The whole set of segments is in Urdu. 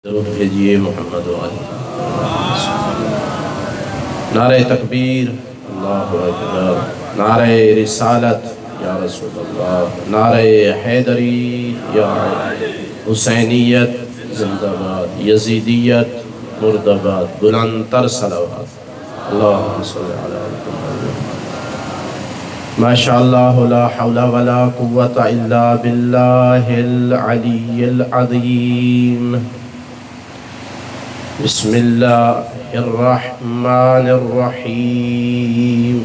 درود بھیجیے محمد علیہ نعرہ تکبیر اللہ اکبر، نعرہ رسالت یا رسول اللہ، نعرہ حیدری یا حسینیت زندہ باد، یزیدیت مرد آباد، بلند تر صلوات اللہم صلی علی محمد۔ ماشاءاللہ لا حول ولا قوة الا باللہ العلی العظیم۔ بسم اللہ الرحمن الرحیم۔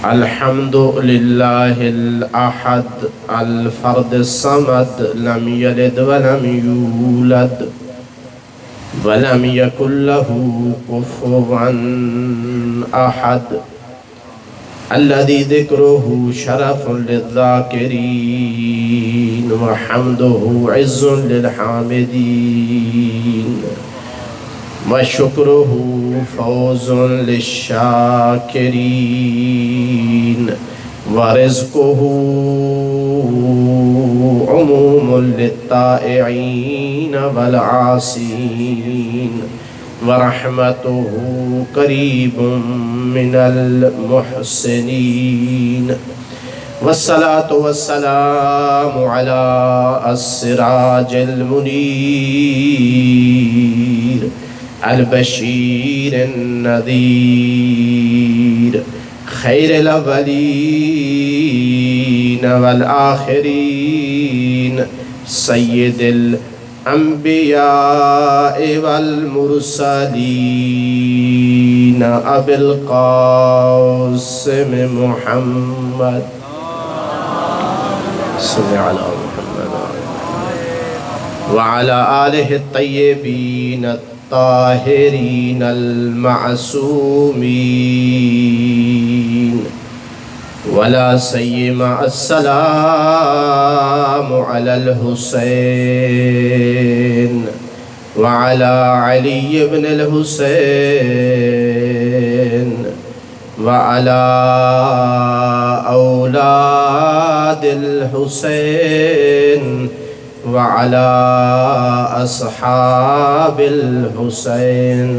الحمد للہ الاحد الفرد الصمد، لم یلد ولم یولد ولم یکن له کفوا احد، الذي ذكره شرف للذاكرين وحمده عز للحامدين وشكره فوز للشاكرين ورزقه عموم للطائعين والعاصين ورحمته قریب من المحسنین، والصلاة والسلام على السراج المنیر البشیر النذیر، خیر الاولین والآخرین، سید الانبیاء والمرسلین، ابی القاسم محمد صلی علی محمد وعلى آلہ الطیبین الطاہرین المعصومین، ولا سیما السلام علی الحسین وعلى علی بن الحسین وعلى اولاد الحسین وعلى اصحاب الحسین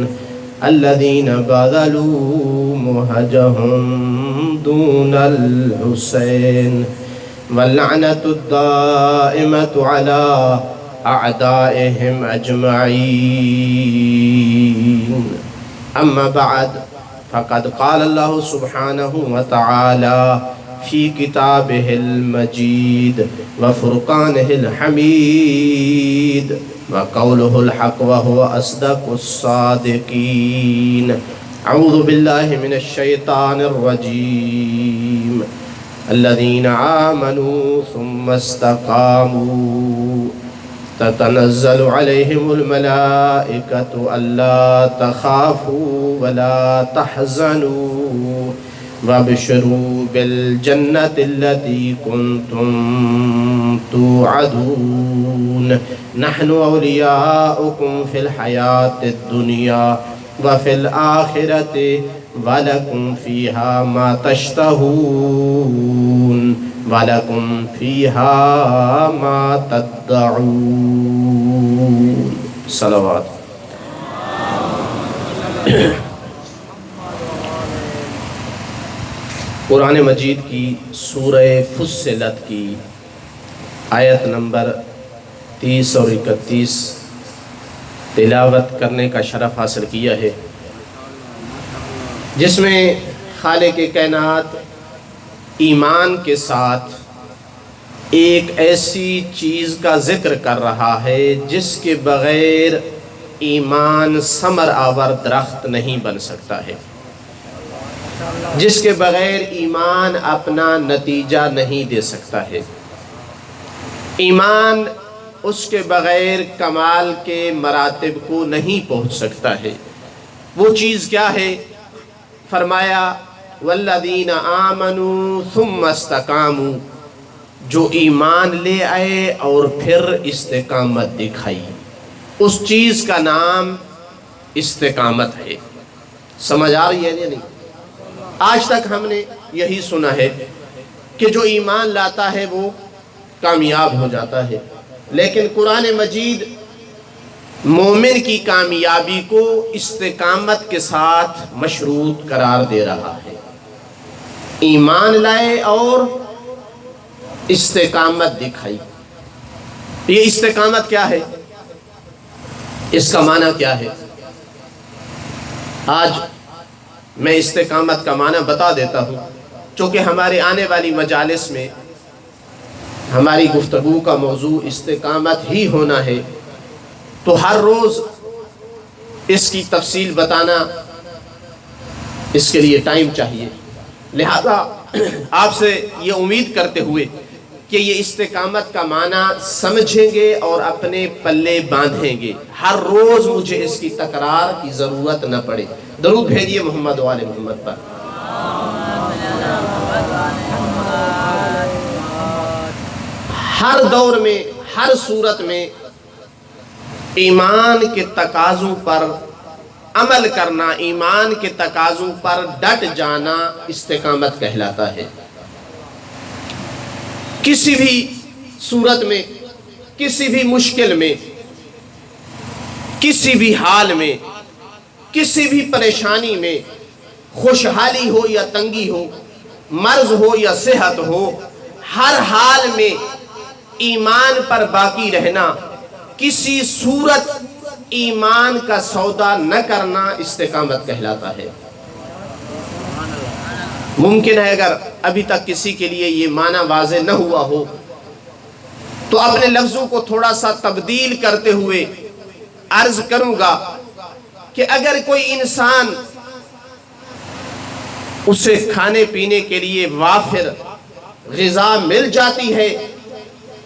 الذين بذلوا مهجهم دون الحسين، واللعنة الدائمة على أعدائهم أجمعين. أما بعد، فقد قال الله سبحانه وتعالى في كتابه المجيد وفرقانه الحميد وقوله الحق وهو أصدق الصادقين. أعوذ بالله من الشيطان الرجيم. الذين آمنوا ثم استقاموا تتنزل عليهم الملائكة ألا تخافوا ولا تحزنوا وابشروا بالجنة التي كنتم توعدون، نحن أولياؤكم في الحياة الدنيا وفي الآخرة ولكم فيها ما تشتهون ولكم فيها ما تدعون۔ صلوات۔ قرآن مجید کی سورہ فصلت کی آیت نمبر 30 اور 31 تلاوت کرنے کا شرف حاصل کیا ہے، جس میں خالق کائنات ایمان کے ساتھ ایک ایسی چیز کا ذکر کر رہا ہے جس کے بغیر ایمان ثمر آور درخت نہیں بن سکتا ہے، جس کے بغیر ایمان اپنا نتیجہ نہیں دے سکتا ہے، ایمان اس کے بغیر کمال کے مراتب کو نہیں پہنچ سکتا ہے۔ وہ چیز کیا ہے؟ فرمایا والذین آمنوا ثم استقاموا، جو ایمان لے آئے اور پھر استقامت دکھائی، اس چیز کا نام استقامت ہے۔ سمجھ آ رہی ہے یا نہیں؟ آج تک ہم نے یہی سنا ہے کہ جو ایمان لاتا ہے وہ کامیاب ہو جاتا ہے، لیکن قرآن مجید مومن کی کامیابی کو استقامت کے ساتھ مشروط قرار دے رہا ہے۔ ایمان لائے اور استقامت دکھائی۔ یہ استقامت کیا ہے؟ اس کا معنی کیا ہے؟ آج میں استقامت کا معنی بتا دیتا ہوں، چونکہ ہمارے آنے والی مجالس میں ہماری گفتگو کا موضوع استقامت ہی ہونا ہے، تو ہر روز اس کی تفصیل بتانا اس کے لیے ٹائم چاہیے۔ لہذا آپ سے یہ امید کرتے ہوئے کہ یہ استقامت کا معنی سمجھیں گے اور اپنے پلے باندھیں گے، ہر روز مجھے اس کی تکرار کی ضرورت نہ پڑے۔ درود بھیجیے محمد و آل محمد پر۔ ہر دور میں، ہر صورت میں ایمان کے تقاضوں پر عمل کرنا، ایمان کے تقاضوں پر ڈٹ جانا استقامت کہلاتا ہے۔ کسی بھی صورت میں، کسی بھی مشکل میں، کسی بھی حال میں، کسی بھی پریشانی میں، خوشحالی ہو یا تنگی ہو، مرض ہو یا صحت ہو، ہر حال میں ایمان پر باقی رہنا، کسی صورت ایمان کا سودا نہ کرنا استقامت کہلاتا ہے۔ ممکن ہے اگر ابھی تک کسی کے لیے یہ معنی واضح نہ ہوا ہو تو اپنے لفظوں کو تھوڑا سا تبدیل کرتے ہوئے عرض کروں گا کہ اگر کوئی انسان اسے کھانے پینے کے لیے وافر غذا مل جاتی ہے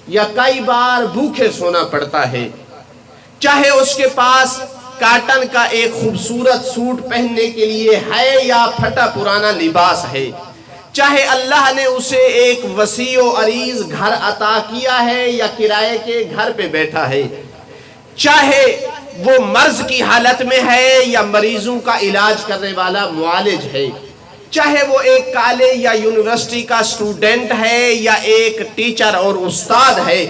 یا کئی بار بھوکے سونا پڑتا ہے، چاہے اس کے پاس کاٹن کا ایک خوبصورت سوٹ پہننے کے لیے ہے یا پھٹا پرانا لباس ہے، چاہے اللہ نے اسے ایک وسیع و عریض گھر عطا کیا ہے یا کرائے کے گھر پہ بیٹھا ہے، چاہے وہ مرض کی حالت میں ہے یا مریضوں کا علاج کرنے والا معالج ہے، چاہے وہ ایک کالج یا یونیورسٹی کا اسٹوڈنٹ ہے یا ایک ٹیچر اور استاد ہے،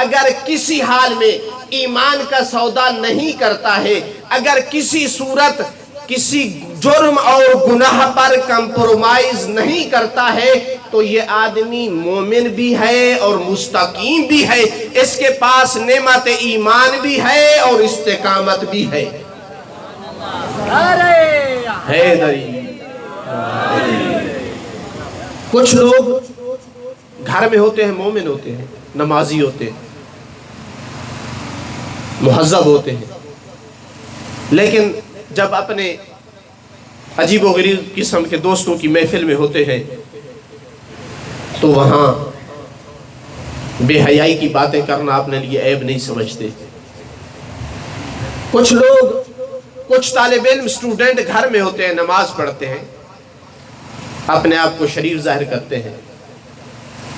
اگر کسی حال میں ایمان کا سودا نہیں کرتا ہے، اگر کسی صورت کسی جرم اور گناہ پر کمپرومائز نہیں کرتا ہے، تو یہ آدمی مومن بھی ہے اور مستقیم بھی ہے، اس کے پاس نعمت ایمان بھی ہے اور استقامت بھی ہے۔ کچھ لوگ گھر میں ہوتے ہیں، مومن ہوتے ہیں، نمازی ہوتے ہیں، مہذب ہوتے ہیں، لیکن جب اپنے عجیب و غریب قسم کے دوستوں کی محفل میں ہوتے ہیں تو وہاں بے حیائی کی باتیں کرنا اپنے لیے عیب نہیں سمجھتے۔ کچھ لوگ، کچھ طالب علم اسٹوڈنٹ گھر میں ہوتے ہیں، نماز پڑھتے ہیں، اپنے آپ کو شریف ظاہر کرتے ہیں،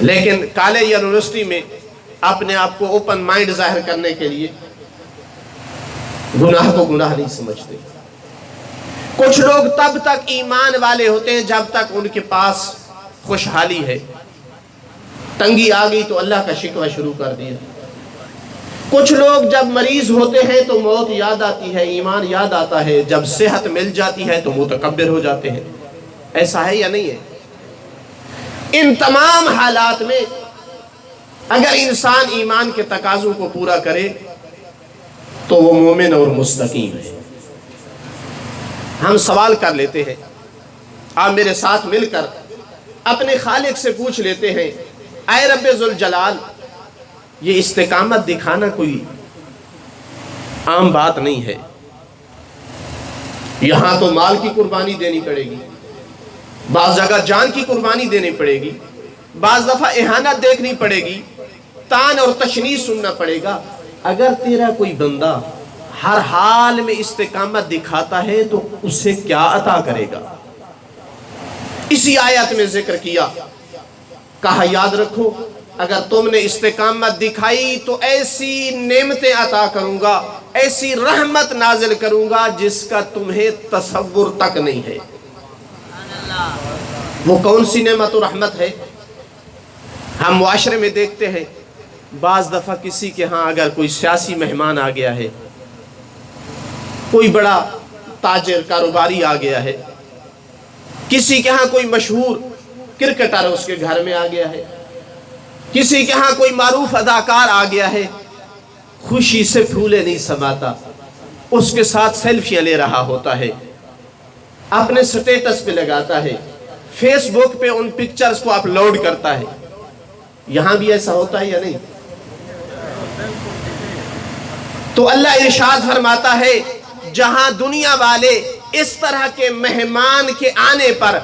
لیکن کالج یا یونیورسٹی میں اپنے آپ کو اوپن مائنڈ ظاہر کرنے کے لیے گناہ کو گناہ نہیں سمجھتے۔ کچھ لوگ تب تک ایمان والے ہوتے ہیں جب تک ان کے پاس خوشحالی ہے، تنگی آ گئی تو اللہ کا شکوہ شروع کر دیا۔ کچھ لوگ جب مریض ہوتے ہیں تو موت یاد آتی ہے، ایمان یاد آتا ہے، جب صحت مل جاتی ہے تو متکبر ہو جاتے ہیں۔ ایسا ہے یا نہیں ہے؟ ان تمام حالات میں اگر انسان ایمان کے تقاضوں کو پورا کرے تو وہ مومن اور مستقیم ہے۔ ہم سوال کر لیتے ہیں، آپ میرے ساتھ مل کر اپنے خالق سے پوچھ لیتے ہیں، اے رب ذوالجلال، یہ استقامت دکھانا کوئی عام بات نہیں ہے، یہاں تو مال کی قربانی دینی پڑے گی، بعض جگہ جان کی قربانی دینی پڑے گی، بعض دفعہ اہانت دیکھنی پڑے گی، تان اور تشنیع سننا پڑے گا۔ اگر تیرا کوئی بندہ ہر حال میں استقامت دکھاتا ہے تو اسے کیا عطا کرے گا؟ اسی آیت میں ذکر کیا، کہا یاد رکھو اگر تم نے استقامت دکھائی تو ایسی نعمتیں عطا کروں گا، ایسی رحمت نازل کروں گا جس کا تمہیں تصور تک نہیں ہے۔ وہ کون سی نعمت و رحمت ہے؟ ہم معاشرے میں دیکھتے ہیں بعض دفعہ کسی کے ہاں اگر کوئی سیاسی مہمان آ گیا ہے، کوئی بڑا تاجر کاروباری آ گیا ہے، کسی کے ہاں کوئی مشہور کرکٹر اس کے گھر میں آ گیا ہے، کسی کے ہاں کوئی معروف اداکار آ گیا ہے، خوشی سے پھولے نہیں سماتا، اس کے ساتھ سیلفیاں لے رہا ہوتا ہے، اپنے سٹیٹس پہ لگاتا ہے، فیس بک پہ ان پکچرز کو اپلوڈ کرتا ہے۔ یہاں بھی ایسا ہوتا ہے یا نہیں؟ تو اللہ ارشاد فرماتا ہے جہاں دنیا والے اس طرح کے مہمان کے آنے پر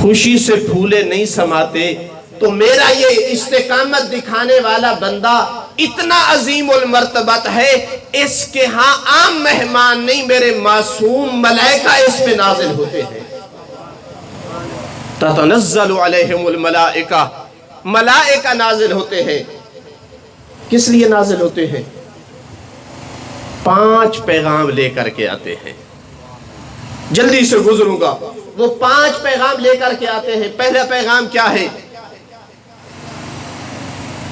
خوشی سے پھولے نہیں سماتے، تو میرا یہ استقامت دکھانے والا بندہ اتنا عظیم المرتبت ہے، اس کے ہاں عام مہمان نہیں، میرے معصوم ملائکہ اس پہ نازل ہوتے ہیں۔ تتنزل علیہم الملائکہ، ملائکہ نازل ہوتے ہیں۔ کس لیے نازل ہوتے ہیں؟ 5 پیغام لے کر کے آتے ہیں۔ جلدی سے گزروں گا، وہ 5 پیغام لے کر کے آتے ہیں۔ پہلا پیغام کیا ہے؟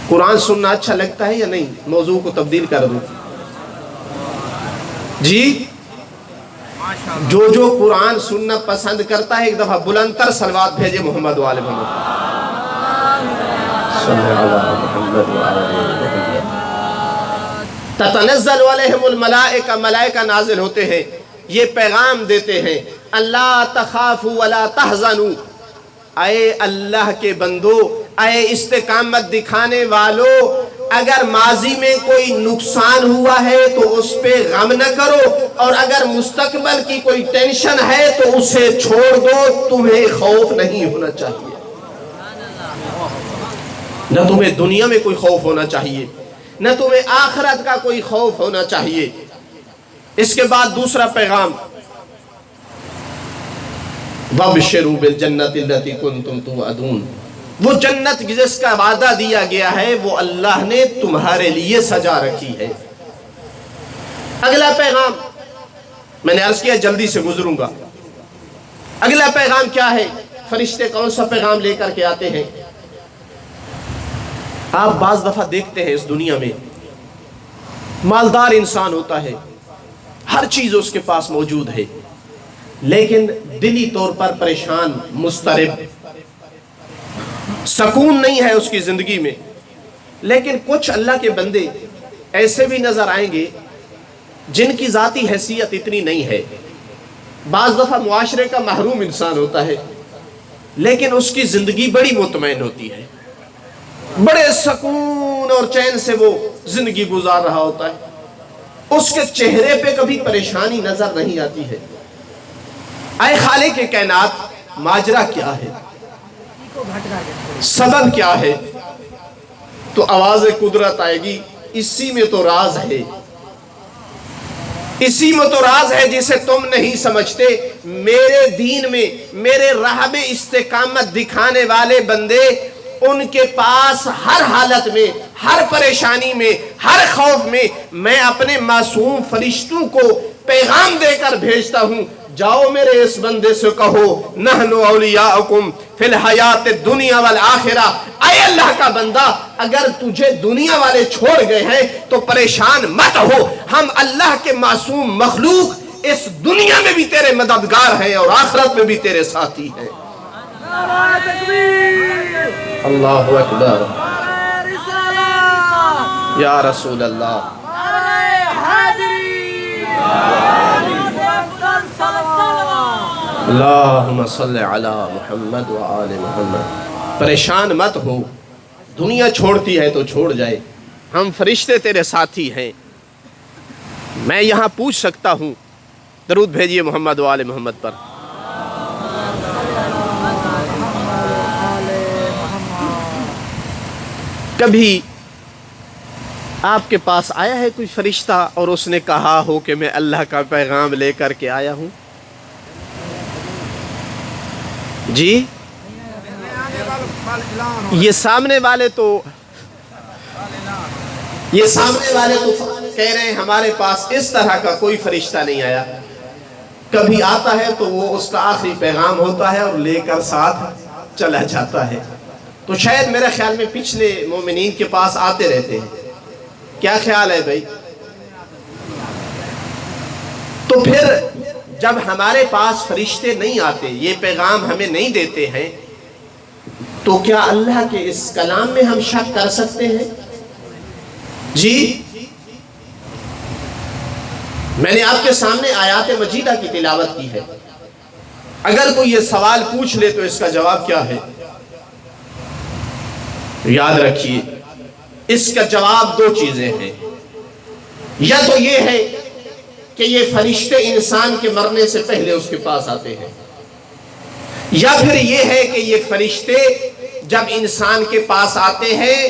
قرآن سننا اچھا لگتا ہے یا نہیں؟ موضوع کو تبدیل کر دوں جی۔ جو قرآن سننا پسند کرتا ہے ایک دفعہ بلند تر صلوات بھیجے محمد و آل محمد صلی اللہ محمد و آل محمد۔ تتنزل علیہم الملائکہ، ملائکہ نازل ہوتے ہیں، یہ پیغام دیتے ہیں اللہ تخافوا ولا تحزنوا، اے اللہ کے بندو، اے استقامت دکھانے والو، اگر ماضی میں کوئی نقصان ہوا ہے تو اس پہ غم نہ کرو، اور اگر مستقبل کی کوئی ٹینشن ہے تو اسے چھوڑ دو، تمہیں خوف نہیں ہونا چاہیے، نہ تمہیں دنیا میں کوئی خوف ہونا چاہیے، نہ تمہیں آخرت کا کوئی خوف ہونا چاہیے۔ اس کے بعد دوسرا پیغام وَبْشِرُوا بِالْجَنَّةِ الَّتِي كُنْتُمْ تُوعَدُونَ، وہ جنت جس کا وعدہ دیا گیا ہے وہ اللہ نے تمہارے لیے سجا رکھی ہے۔ اگلا پیغام میں نے عرض کیا جلدی سے گزروں گا۔ اگلا پیغام کیا ہے؟ فرشتے کون سا پیغام لے کر کے آتے ہیں؟ آپ بعض دفعہ دیکھتے ہیں اس دنیا میں مالدار انسان ہوتا ہے، ہر چیز اس کے پاس موجود ہے، لیکن دلی طور پر پریشان، مضطرب، سکون نہیں ہے اس کی زندگی میں۔ لیکن کچھ اللہ کے بندے ایسے بھی نظر آئیں گے جن کی ذاتی حیثیت اتنی نہیں ہے، بعض دفعہ معاشرے کا محروم انسان ہوتا ہے، لیکن اس کی زندگی بڑی مطمئن ہوتی ہے، بڑے سکون اور چین سے وہ زندگی گزار رہا ہوتا ہے، اس کے چہرے پہ کبھی پریشانی نظر نہیں آتی ہے۔ اے خالق کائنات، ماجرا کیا ہے؟ سبب کیا ہے؟ تو آواز قدرت آئے گی، اسی میں تو راز ہے، اسی میں تو راز ہے جسے تم نہیں سمجھتے۔ میرے دین میں، میرے راہ میں استقامت دکھانے والے بندے، ان کے پاس ہر حالت میں، ہر پریشانی میں، ہر خوف میں میں اپنے معصوم فرشتوں کو پیغام دے کر بھیجتا ہوں، جاؤ میرے اس بندے سے کہو نحن اولیاءکم فی الحیات الدنیا والآخرہ، اے اللہ کا بندہ اگر تجھے دنیا والے چھوڑ گئے ہیں تو پریشان مت ہو، ہم اللہ کے معصوم مخلوق اس دنیا میں بھی تیرے مددگار ہیں اور آخرت میں بھی تیرے ساتھی ہیں۔ اللہ اکبر، یا رسول اللہ، اللہم صلی علی محمد و آل محمد۔ پریشان مت ہو، دنیا چھوڑتی ہے تو چھوڑ جائے، ہم فرشتے تیرے ساتھی ہیں۔ میں یہاں پوچھ سکتا ہوں، درود بھیجئے محمد و آل محمد پر۔ کبھی آپ کے پاس آیا ہے کوئی فرشتہ اور اس نے کہا ہو کہ میں اللہ کا پیغام لے کر کے آیا ہوں؟ جی، یہ سامنے والے تو کہہ رہے ہیں ہمارے پاس اس طرح کا کوئی فرشتہ نہیں آیا۔ کبھی آتا ہے تو وہ اس کا آخری پیغام ہوتا ہے اور لے کر ساتھ چلا جاتا ہے۔ تو شاید میرے خیال میں پچھلے مومنین کے پاس آتے رہتے ہیں. کیا خیال ہے بھائی؟ تو پھر جب ہمارے پاس فرشتے نہیں آتے، یہ پیغام ہمیں نہیں دیتے ہیں، تو کیا اللہ کے اس کلام میں ہم شک کر سکتے ہیں؟ جی، میں نے آپ کے سامنے آیات مجیدہ کی تلاوت کی ہے. اگر کوئی یہ سوال پوچھ لے تو اس کا جواب کیا ہے؟ یاد رکھیے، اس کا جواب دو چیزیں ہیں. یا تو یہ ہے کہ یہ فرشتے انسان کے مرنے سے پہلے اس کے پاس آتے ہیں، یا پھر یہ ہے کہ یہ فرشتے جب انسان کے پاس آتے ہیں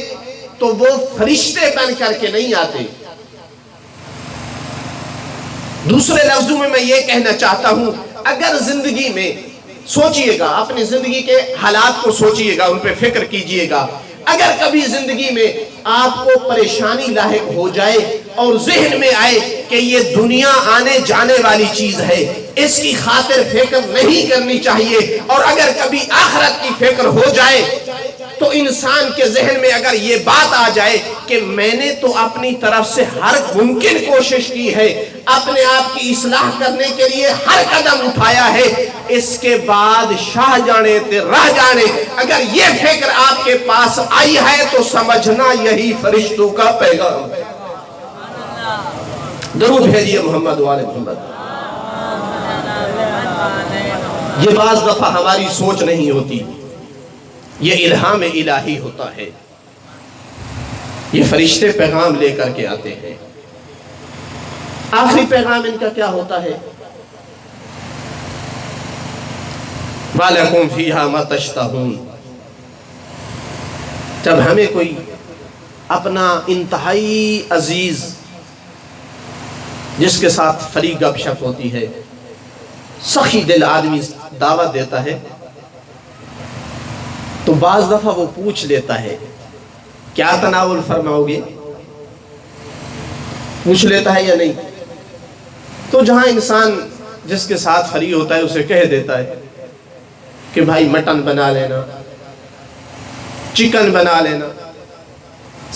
تو وہ فرشتے بن کر کے نہیں آتے. دوسرے لفظوں میں یہ کہنا چاہتا ہوں، اگر زندگی میں سوچئے گا، اپنی زندگی کے حالات کو سوچئے گا، ان پہ فکر کیجئے گا، اگر کبھی زندگی میں آپ کو پریشانی لاحق ہو جائے اور ذہن میں آئے کہ یہ دنیا آنے جانے والی چیز ہے، اس کی خاطر فکر نہیں کرنی چاہیے، اور اگر کبھی آخرت کی فکر ہو جائے تو انسان کے ذہن میں اگر یہ بات آ جائے کہ میں نے تو اپنی طرف سے ہر ممکن کوشش کی ہے، اپنے آپ کی اصلاح کرنے کے لیے ہر قدم اٹھایا ہے، اس کے بعد شاہ جانے تے راہ جانے اگر یہ فکر آپ کے پاس آئی ہے تو سمجھنا یہی فرشتوں کا پیغام ہے. درود بھیجئے محمد وآل محمد. یہ بعض دفعہ ہماری سوچ نہیں ہوتی، یہ الہام الہی ہوتا ہے. یہ فرشتے پیغام لے کر کے آتے ہیں. آخری پیغام ان کا کیا ہوتا ہے؟ وَلَكُمْ فِيهَا مَا تَشْتَهُونَ. جب ہمیں کوئی اپنا انتہائی عزیز جس کے ساتھ فری گپ شپ ہوتی ہے، سخی دل آدمی دعوت دیتا ہے، تو بعض دفعہ وہ پوچھ لیتا ہے کیا تناول فرماؤ گے؟ پوچھ لیتا ہے یا نہیں؟ تو جہاں انسان جس کے ساتھ فری ہوتا ہے اسے کہہ دیتا ہے کہ بھائی مٹن بنا لینا، چکن بنا لینا،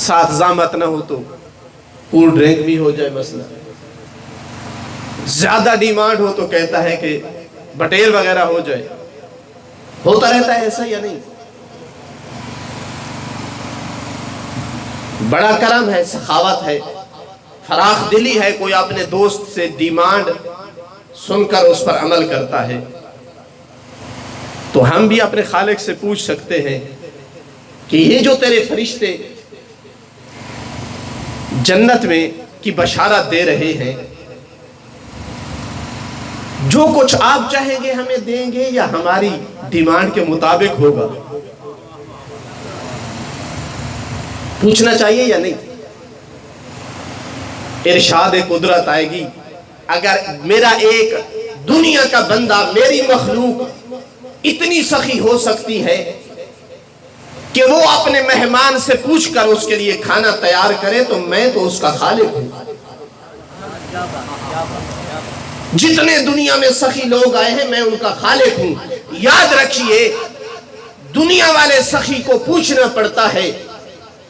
ساتھ زامت نہ ہو تو کول ڈرنک بھی ہو جائے. مثلا زیادہ ڈیمانڈ ہو تو کہتا ہے کہ بٹیر وغیرہ ہو جائے. ہوتا رہتا ہے ایسا یا نہیں؟ بڑا کرم ہے، سخاوت ہے، فراخ دلی ہے. کوئی اپنے دوست سے ڈیمانڈ سن کر اس پر عمل کرتا ہے، تو ہم بھی اپنے خالق سے پوچھ سکتے ہیں کہ یہ جو تیرے فرشتے جنت میں کی بشارت دے رہے ہیں، جو کچھ آپ چاہیں گے ہمیں دیں گے یا ہماری ڈیمانڈ کے مطابق ہوگا؟ پوچھنا چاہیے یا نہیں؟ ارشاد قدرت آئے گی، اگر میرا ایک دنیا کا بندہ، میری مخلوق اتنی سخی ہو سکتی ہے کہ وہ اپنے مہمان سے پوچھ کر اس کے لیے کھانا تیار کرے، تو میں تو اس کا خالق ہوں. جتنے دنیا میں سخی لوگ آئے ہیں میں ان کا خالق ہوں. یاد رکھیے، دنیا والے سخی کو پوچھنا پڑتا ہے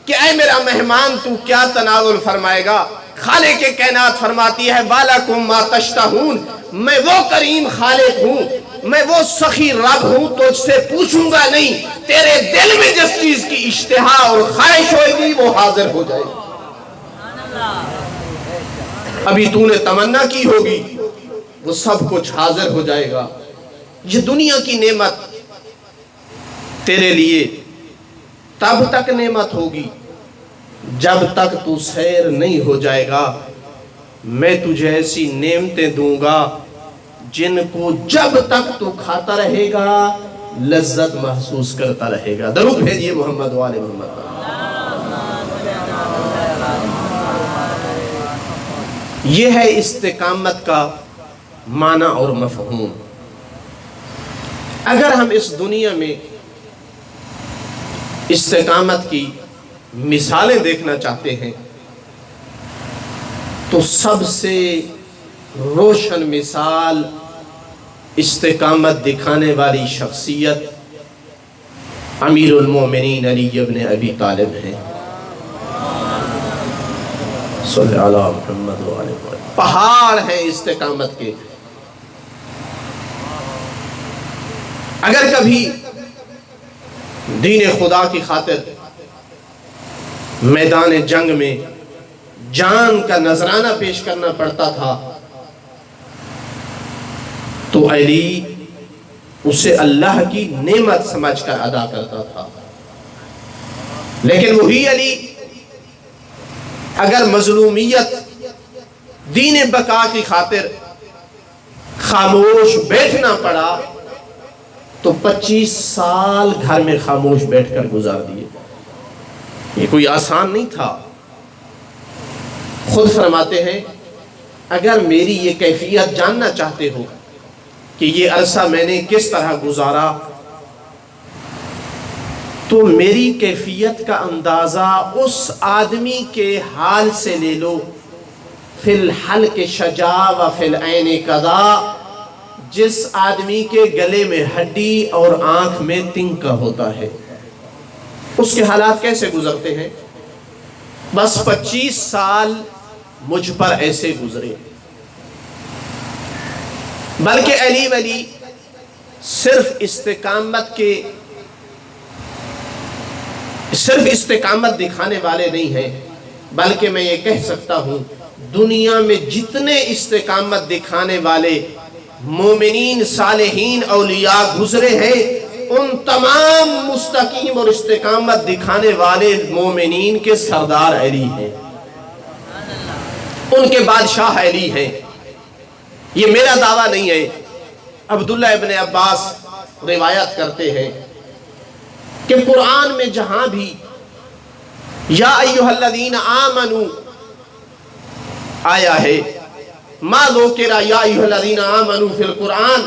کہ اے میرا مہمان تو کیا تناول فرمائے گا؟ خالق کائنات فرماتی ہے وَلَكُمْ مَا تَشْتَهُونَ. میں وہ کریم خالق ہوں، میں وہ سخی رب ہوں، تجھ سے پوچھوں گا نہیں، تیرے دل میں جس چیز کی اشتہا اور خواہش ہوئے گی وہ حاضر ہو جائے گی. ابھی تو نے تمنا کی ہوگی وہ سب کچھ حاضر ہو جائے گا. یہ دنیا کی نعمت تیرے لیے تب تک نعمت ہوگی جب تک تو سیر نہیں ہو جائے گا. میں تجھے ایسی نعمتیں دوں گا جن کو جب تک تو کھاتا رہے گا لذت محسوس کرتا رہے گا. درود بھیجئے محمد وآل محمد. یہ ہے استقامت کا معنی اور مفہوم. اگر ہم اس دنیا میں استقامت کی مثالیں دیکھنا چاہتے ہیں تو سب سے روشن مثال استقامت دکھانے والی شخصیت امیر المومنین علی ابن ابی طالب ہیں، صلی اللہ علیہ محمد وآلہ وسلم، پہاڑ ہیں استقامت کے۔ اگر کبھی دین خدا کی خاطر میدان جنگ میں جان کا نذرانہ پیش کرنا پڑتا تھا تو علی اسے اللہ کی نعمت سمجھ کر ادا کرتا تھا۔ لیکن وہی علی اگر مظلومیت دین بقا کی خاطر خاموش بیٹھنا پڑا تو 25 سال گھر میں خاموش بیٹھ کر گزار دیے۔ یہ کوئی آسان نہیں تھا۔ خود فرماتے ہیں اگر میری یہ کیفیت جاننا چاہتے ہو کہ یہ عرصہ میں نے کس طرح گزارا تو میری کیفیت کا اندازہ اس آدمی کے حال سے لے لو، فی الحلق شجاع و فی العین قضا، جس آدمی کے گلے میں ہڈی اور آنکھ میں تنکا ہوتا ہے، اس کے حالات کیسے گزرتے ہیں۔ بس 25 سال مجھ پر ایسے گزرے، بلکہ علی ولی صرف استقامت دکھانے والے نہیں ہیں، بلکہ میں یہ کہہ سکتا ہوں دنیا میں جتنے استقامت دکھانے والے مومنین صالحین اولیاء گزرے ہیں، ان تمام مستقیم اور استقامت دکھانے والے مومنین کے سردار علی ہیں، ان کے بادشاہ علی ہیں۔ یہ میرا دعویٰ نہیں ہے۔ عبداللہ ابن عباس روایت کرتے ہیں کہ قرآن میں جہاں بھی یا ایھا الذین آمنوا آیا ہے، ما ذکر یا ایھا الذین آمنوا فی القرآن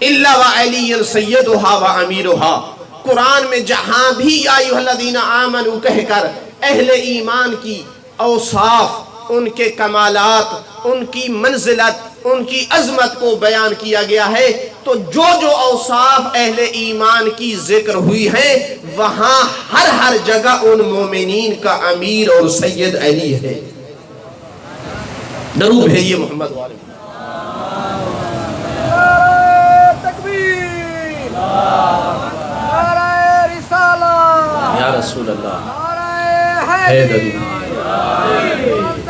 الا وعلی سیدھا وامیرھا، قرآن میں جہاں بھی یا ایھا الذین آمنوا کہہ کر اہل ایمان کی اوصاف، ان کے کمالات، ان کی منزلت، ان کی عظمت کو بیان کیا گیا ہے تو جو جو اوصاف اہل ایمان کی ذکر ہوئی ہیں وہاں ہر جگہ ان مومنین کا امیر اور سید علی ہے۔ درود ہے یہ محمد والے تکبیر، نعرہ رسالہ، یا رسول اللہ، نعرہ ہے حیدری، درود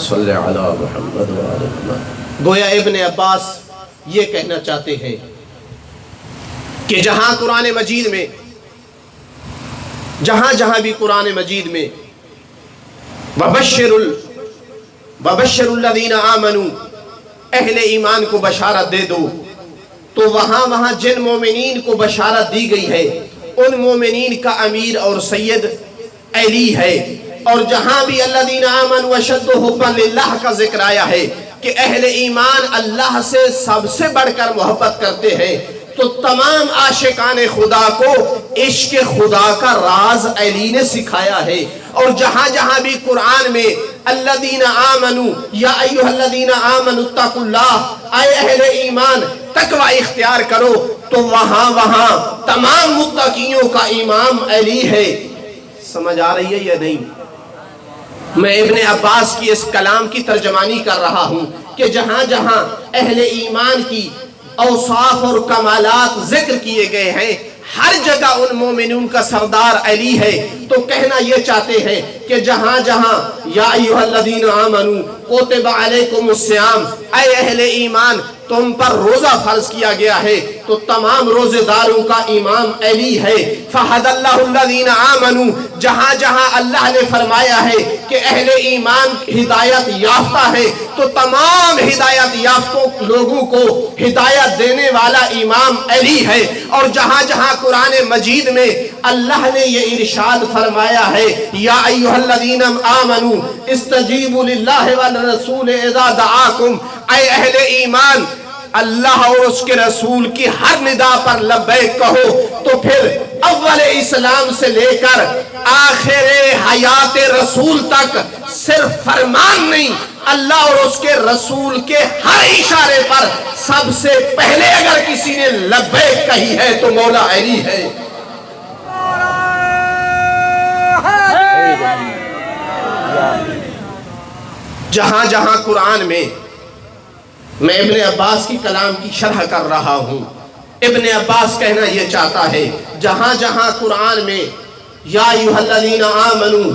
صلی علی محمد وآلہ محمد۔ گویا ابن عباس یہ کہنا چاہتے ہیں کہ جہاں قرآن مجید میں جہاں بھی قرآن مجید میں وبشر الذین آمنوا، اہل ایمان کو بشارت دے دو، تو وہاں جن مومنین کو بشارت دی گئی ہے ان مومنین کا امیر اور سید علی ہے۔ اور جہاں بھی الذین آمنوا اشد حبا للہ کا ذکر آیا ہے کہ اہل ایمان اللہ سے سب سے بڑھ کر محبت کرتے ہیں، تو تمام عاشقان خدا کو عشق خدا کا راز علی نے سکھایا ہے۔ اور جہاں بھی قرآن میں الذین آمنوا یا ایھا الذین آمنوا اتقوا اللہ، اے اہل ایمان تقوی اختیار کرو، تو وہاں تمام متقیوں کا امام علی ہے۔ سمجھ آ رہی ہے یا نہیں؟ میں ابن عباس کی اس کلام کی ترجمانی کر رہا ہوں کہ جہاں اہل ایمان کی اوصاف اور کمالات ذکر کیے گئے ہیں ہر جگہ ان مومنون کا سردار علی ہے۔ تو کہنا یہ چاہتے ہیں کہ جہاں یا ایھا الذین آمنوا کتب علیکم الصیام، اے اہل ایمان تم پر روزہ فرض کیا گیا ہے، تو تمام روزے داروں کا امام علی ہے۔ فہد اللہ الذین آمنوا، جہاں اللہ نے فرمایا ہے کہ اہل ایمان ہدایت یافتہ ہے، تو تمام ہدایت یافتوں لوگوں کو ہدایت دینے والا امام علی ہے۔ اور جہاں قرآن مجید میں اللہ نے یہ ارشاد فرمایا ہے یا ایھا الذین آمنوا استجیبوا للہ والرسول اذا دعاکم، اے اہل ایمان اللہ اور اس کے رسول کی ہر ندا پر لبیک کہو تو پھر اول اسلام سے لے کر آخر حیات رسول تک صرف فرمان نہیں، اللہ اور اس کے رسول کے ہر اشارے پر سب سے پہلے اگر کسی نے لبیک کہی ہے تو مولا علی ہے۔ جہاں جہاں قرآن میں ابن عباس کی کلام کی شرح کر رہا ہوں، ابن عباس کہنا یہ چاہتا ہے جہاں جہاں قرآن میں یا ایھا الذین آمنوا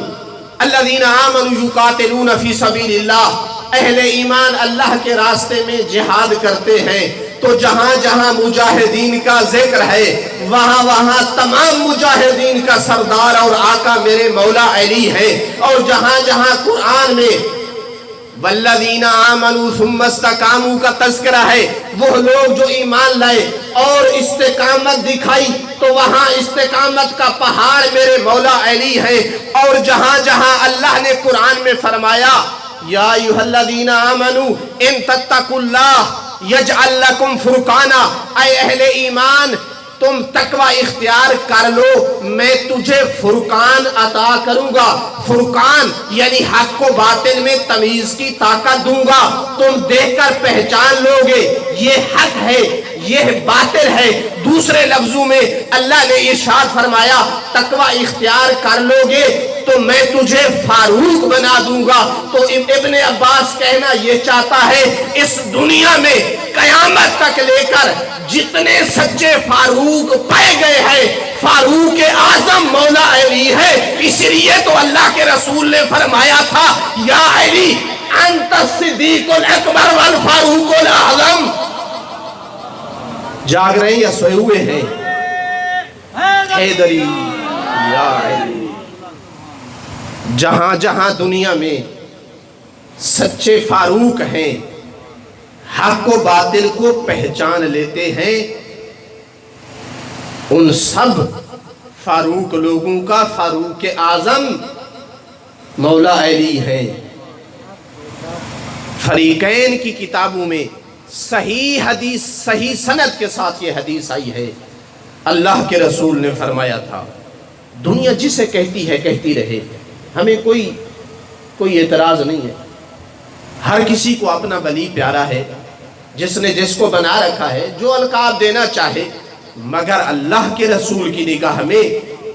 الذین آمنوا یقاتلون فی سبیل اللہ، اہل ایمان اللہ کے راستے میں جہاد کرتے ہیں، تو جہاں جہاں مجاہدین کا ذکر ہے وہاں وہاں تمام مجاہدین کا سردار اور آقا میرے مولا علی ہے۔ اور جہاں جہاں قرآن میں والذین آمنوا ثم استقاموا کا تذکرہ ہے، وہ لوگ جو ایمان لائے اور استقامت دکھائی، تو وہاں استقامت کا پہاڑ میرے مولا علی ہے۔ اور جہاں جہاں اللہ نے قرآن میں فرمایا یا ایھا الذین آمنوا ان تتقوا اللہ یجعل لکم فرقانا، اے اہل ایمان تم تقوی اختیار کر لو میں تجھے فرقان عطا کروں گا۔ فرقان یعنی حق و باطل میں تمیز کی طاقت دوں گا، تم دیکھ کر پہچان لو گے یہ حق ہے یہ باطل ہے۔ دوسرے لفظوں میں اللہ نے ارشاد فرمایا تقوی اختیار کر لو گے تو میں تجھے فاروق بنا دوں گا۔ تو ابن عباس کہنا یہ چاہتا ہے اس دنیا میں قیامت تک لے کر جتنے سچے فاروق پائے گئے ہیں فاروق اعظم مولا علی ہے۔ اس لیے تو اللہ کے رسول نے فرمایا تھا یا علی انت الصدیق الاکبر والفاروق الاعظم۔ جاگ رہے ہیں یا سوئے ہوئے ہیں؟ حیدری یا علی۔ جہاں جہاں دنیا میں سچے فاروق ہیں حق و باطل کو پہچان لیتے ہیں، ان سب فاروق لوگوں کا فاروق اعظم مولا علی ہیں۔ فریقین کی کتابوں میں صحیح حدیث صحیح سند کے ساتھ یہ حدیث آئی ہے، اللہ کے رسول نے فرمایا تھا دنیا جسے کہتی ہے کہتی رہے، ہمیں کوئی اعتراض نہیں ہے، ہر کسی کو اپنا ولی پیارا ہے، جس نے جس کو بنا رکھا ہے جو القاب دینا چاہے، مگر اللہ کے رسول کی نگاہ میں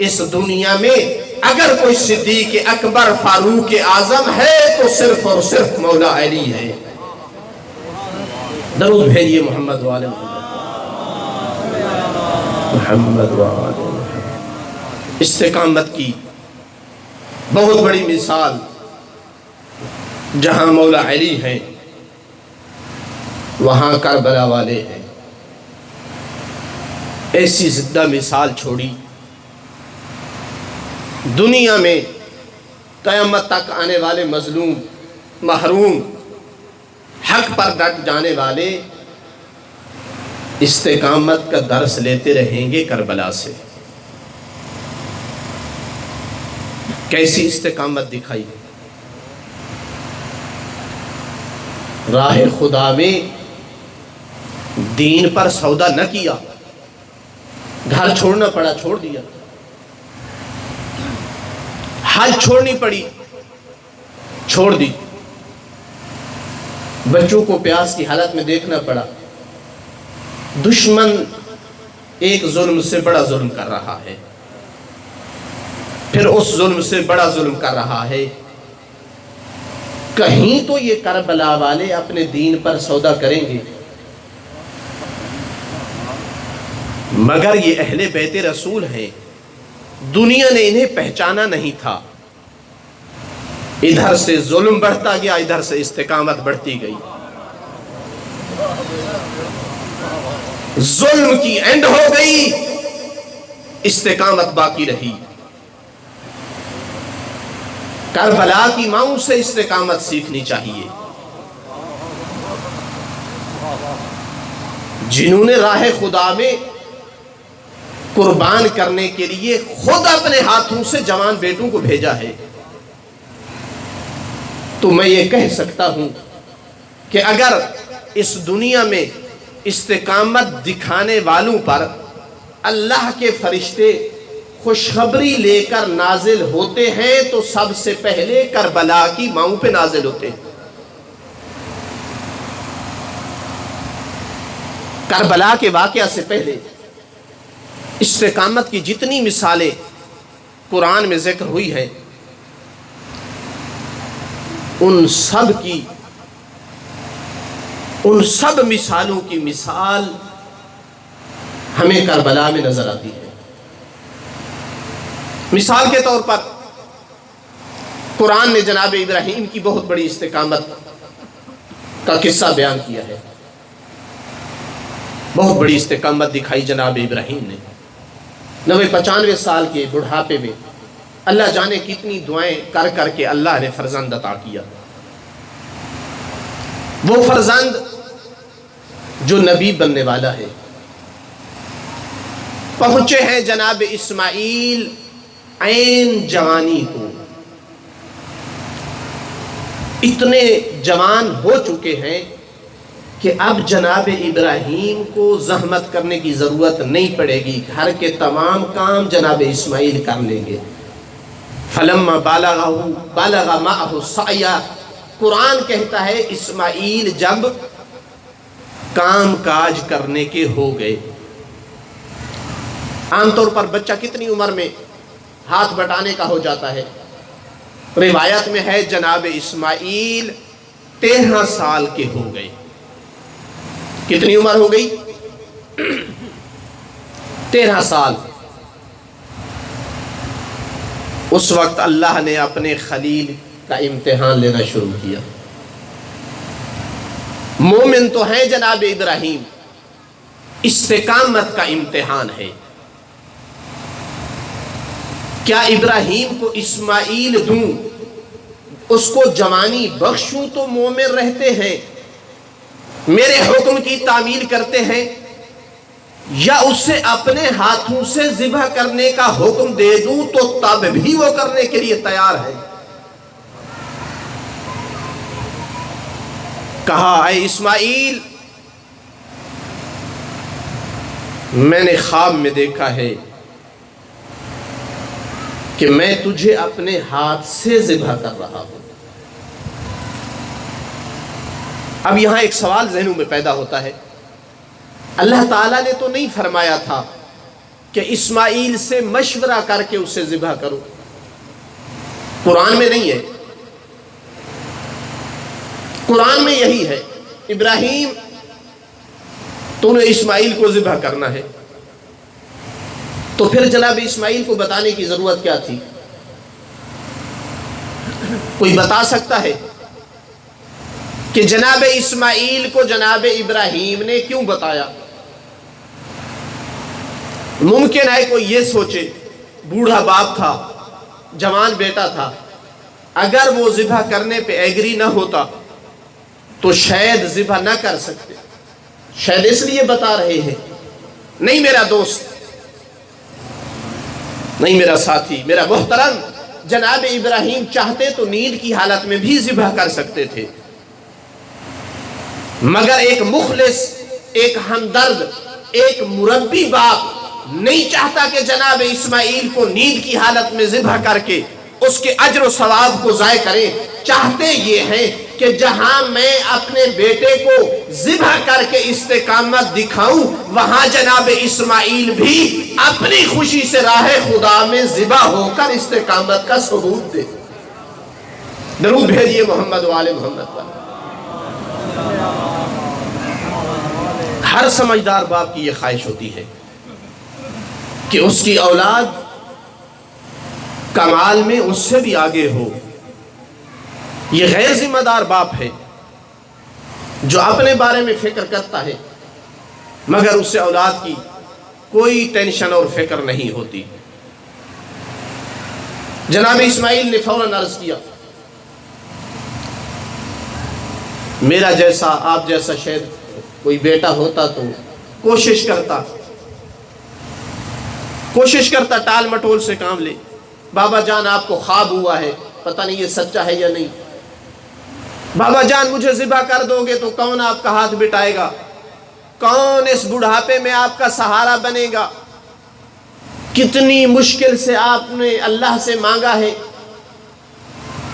اس دنیا میں اگر کوئی صدیق اکبر فاروق اعظم ہے تو صرف اور صرف مولا علی ہے۔ درود بھیجئے محمد و آل محمد و آل محمد۔ استقامت کی بہت بڑی مثال جہاں مولا علی ہیں وہاں کربلا والے ہیں۔ ایسی زندہ مثال چھوڑی دنیا میں قیامت تک آنے والے مظلوم محروم حق پر ڈٹ جانے والے استقامت کا درس لیتے رہیں گے کربلا سے۔ کیسی استقامت دکھائی، راہ خدا میں دین پر سودا نہ کیا، گھر چھوڑنا پڑا چھوڑ دیا، حج چھوڑنی پڑی چھوڑ دی، بچوں کو پیاس کی حالت میں دیکھنا پڑا، دشمن ایک ظلم سے بڑا ظلم کر رہا ہے، پھر اس ظلم سے بڑا ظلم کر رہا ہے، کہیں تو یہ کربلا والے اپنے دین پر سودا کریں گے، مگر یہ اہل بیت رسول ہیں، دنیا نے انہیں پہچانا نہیں تھا، ادھر سے ظلم بڑھتا گیا ادھر سے استقامت بڑھتی گئی، ظلم کی اینڈ ہو گئی استقامت باقی رہی۔ کربلا کی ماؤں سے استقامت سیکھنی چاہیے، جنہوں نے راہ خدا میں قربان کرنے کے لیے خود اپنے ہاتھوں سے جوان بیٹوں کو بھیجا ہے، تو میں یہ کہہ سکتا ہوں کہ اگر اس دنیا میں استقامت دکھانے والوں پر اللہ کے فرشتے خوشخبری لے کر نازل ہوتے ہیں تو سب سے پہلے کربلا کی ماؤں پہ نازل ہوتے ہیں۔ کربلا کے واقعہ سے پہلے استقامت کی جتنی مثالیں قرآن میں ذکر ہوئی ہیں ان سب مثالوں کی مثال ہمیں کربلا میں نظر آتی ہے۔ مثال کے طور پر قرآن نے جناب ابراہیم کی بہت بڑی استقامت کا قصہ بیان کیا ہے۔ بہت بڑی استقامت دکھائی جناب ابراہیم نے 95 سال کے بڑھاپے میں، اللہ جانے کتنی دعائیں کر کر کے اللہ نے فرزند عطا کیا۔ وہ فرزند جو نبی بننے والا ہے، پہنچے ہیں جناب اسماعیل عین جوانی کو، اتنے جوان ہو چکے ہیں کہ اب جناب ابراہیم کو زحمت کرنے کی ضرورت نہیں پڑے گی، گھر کے تمام کام جناب اسماعیل کر لیں گے۔ فلما بالغ معه السعی، قرآن کہتا ہے اسماعیل جب کام کاج کرنے کے ہو گئے۔ عام طور پر بچہ کتنی عمر میں ہاتھ بٹانے کا ہو جاتا ہے؟ روایت میں ہے جناب اسماعیل 13 سال کے ہو گئے۔ کتنی عمر ہو گئی؟ 13 سال۔ اس وقت اللہ نے اپنے خلیل کا امتحان لینا شروع کیا۔ مومن تو ہیں جناب ابراہیم، استقامت کا امتحان ہے۔ کیا ابراہیم کو اسماعیل دوں، اس کو جوانی بخشوں تو مومن رہتے ہیں، میرے حکم کی تعمیل کرتے ہیں، یا اسے اپنے ہاتھوں سے ذبح کرنے کا حکم دے دوں تو تب بھی وہ کرنے کے لیے تیار ہے؟ کہا اے اسماعیل، میں نے خواب میں دیکھا ہے کہ میں تجھے اپنے ہاتھ سے ذبح کر رہا ہوں۔ اب یہاں ایک سوال ذہنوں میں پیدا ہوتا ہے، اللہ تعالیٰ نے تو نہیں فرمایا تھا کہ اسماعیل سے مشورہ کر کے اسے ذبح کرو؟ قرآن میں نہیں ہے، قرآن میں یہی ہے، ابراہیم تو نے اسماعیل کو ذبح کرنا ہے۔ تو پھر جناب اسماعیل کو بتانے کی ضرورت کیا تھی؟ کوئی بتا سکتا ہے کہ جناب اسماعیل کو جناب ابراہیم نے کیوں بتایا؟ ممکن ہے کوئی یہ سوچے، بوڑھا باپ تھا، جوان بیٹا تھا، اگر وہ ذبح کرنے پہ ایگری نہ ہوتا تو شاید ذبح نہ کر سکتے، شاید اس لیے بتا رہے ہیں۔ نہیں میرا دوست، نہیں میرا ساتھی، میرا محترم، جناب ابراہیم چاہتے تو نیند کی حالت میں بھی ذبح کر سکتے تھے، مگر ایک مخلص، ایک ہمدرد، ایک مربی باپ نہیں چاہتا کہ جناب اسماعیل کو نیند کی حالت میں ذبح کر کے اس کے اجر و ثواب کو ضائع کریں۔ چاہتے یہ ہیں کہ جہاں میں اپنے بیٹے کو ذبح کر کے استقامت دکھاؤں، وہاں جناب اسماعیل بھی اپنی خوشی سے راہ خدا میں ذبح ہو کر استقامت کا ثبوت دے۔ درود بھیجئے محمد و آل محمد پر۔ ہر سمجھدار باپ کی یہ خواہش ہوتی ہے کہ اس کی اولاد کمال میں اس سے بھی آگے ہو۔ یہ غیر ذمہ دار باپ ہے جو اپنے بارے میں فکر کرتا ہے مگر اس سے اولاد کی کوئی ٹینشن اور فکر نہیں ہوتی۔ جناب اسماعیل نے فوراً عرض کیا، میرا جیسا، آپ جیسا شاید کوئی بیٹا ہوتا تو کوشش کرتا ٹال مٹول سے کام لے۔ بابا جان آپ کو خواب ہوا ہے، پتہ نہیں یہ سچا ہے یا نہیں، بابا جان مجھے ذبح کر دو گے تو کون آپ کا ہاتھ بٹائے گا؟ کون اس بڑھاپے میں آپ کا سہارا بنے گا؟ کتنی مشکل سے آپ نے اللہ سے مانگا ہے،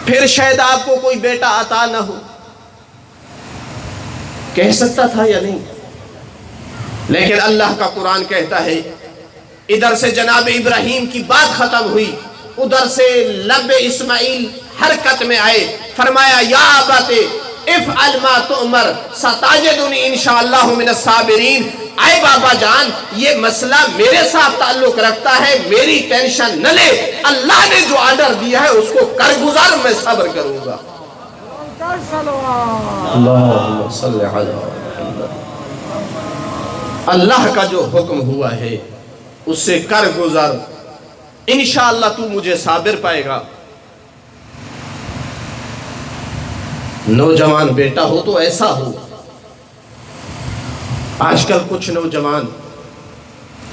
پھر شاید آپ کو کوئی بیٹا عطا نہ ہو۔ کہہ سکتا تھا یا نہیں؟ لیکن اللہ کا قرآن کہتا ہے، ادھر سے جناب ابراہیم کی بات ختم ہوئی، ادھر سے لب اسماعیل حرکت میں آئے، فرمایا یا ابت افعل ما تؤمر ستجدنی انشاءاللہ من الصابرین۔ اے بابا جان، یہ مسئلہ میرے ساتھ تعلق رکھتا ہے، میری ٹینشن نہ لے، اللہ نے جو آرڈر دیا ہے اس کو کر گزار، میں صبر کروں گا۔ اللہم صلی علی محمد۔ اللہ کا جو حکم ہوا ہے اس سے کر گزر، انشاءاللہ تو مجھے صابر پائے گا۔ نوجوان بیٹا ہو تو ایسا ہو۔ آج کل کچھ نوجوان